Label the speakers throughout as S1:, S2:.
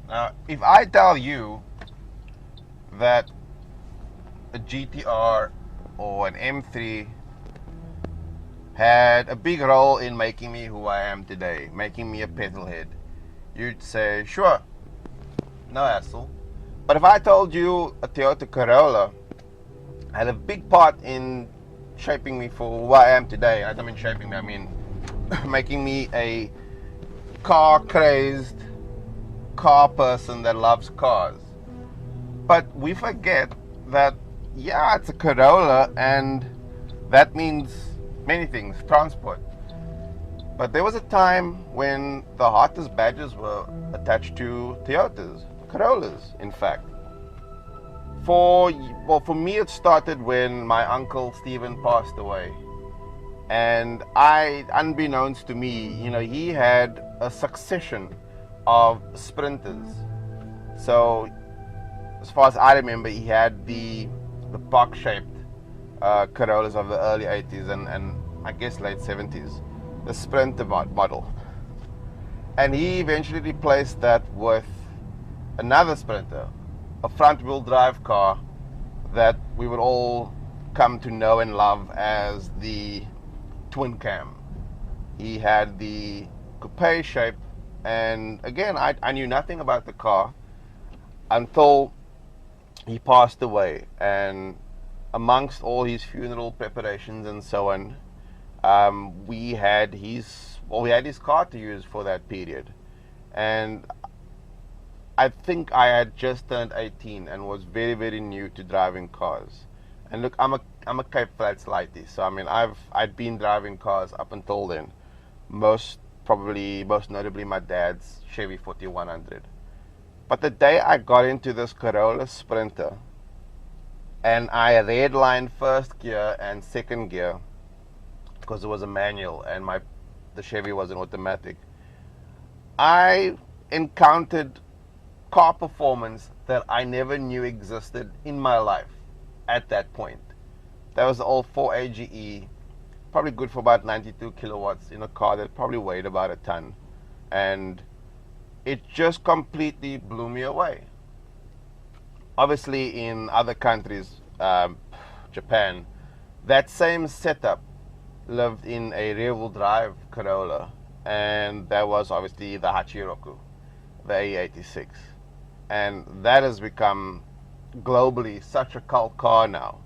S1: Now, if I tell you that a GTR or an M3 had a big role in making me who I am today, making me a petrolhead, you'd say, sure, no hassle. But if I told you a Toyota Corolla had a big part in shaping me for who I am today, I don't mean shaping me, I mean making me a car-crazed car person that loves cars. But we forget that, yeah, it's a Corolla, and that means many things, transport. But there was a time when the hottest badges were attached to Toyotas, Corollas, in fact. For me, it started when my uncle Stephen passed away. And unbeknownst to me, he had a succession of Sprinters. So, as far as I remember, he had the box-shaped Corollas of the early 80s and I guess late 70s, the Sprinter model. And he eventually replaced that with another Sprinter, a front-wheel drive car that we would all come to know and love as the twin cam. He had the coupe shape, and again, I knew nothing about the car until he passed away. And amongst all his funeral preparations and so on, we had his car to use for that period. And I think I had just turned 18 and was very, very new to driving cars. And look, I'm a Cape Flats lighty, so I mean I'd been driving cars up until then. Most notably my dad's Chevy 4100. But the day I got into this Corolla Sprinter and I redlined first gear and second gear because it was a manual and the Chevy was an automatic, I encountered car performance that I never knew existed in my life at that point. That was the old 4AGE, probably good for about 92 kilowatts in a car that probably weighed about a ton. And it just completely blew me away. Obviously, in other countries, Japan, that same setup lived in a rear-wheel drive Corolla, and that was obviously the Hachiroku, the A86. And that has become globally such a cult car now.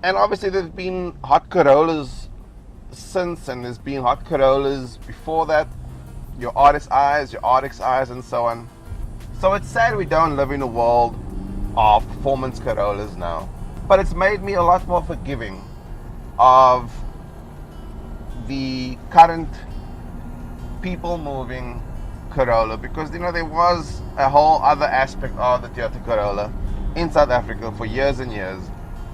S1: And obviously there's been hot Corollas since, and there's been hot Corollas before that, your RSIs, your RXIs, and so on. So it's sad we don't live in a world of performance Corollas now. But it's made me a lot more forgiving of the current people-moving Corolla, because there was a whole other aspect of the Toyota Corolla in South Africa for years and years,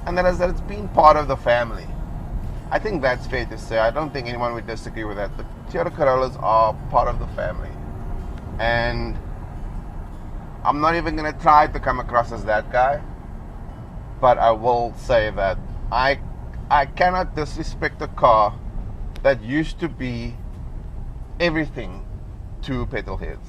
S1: and that is that it's been part of the family. I think that's fair to say. I don't think anyone would disagree with that. The Toyota Corollas are part of the family, and I'm not even going to try to come across as that guy, but I will say that I cannot disrespect a car that used to be everything to petrol heads.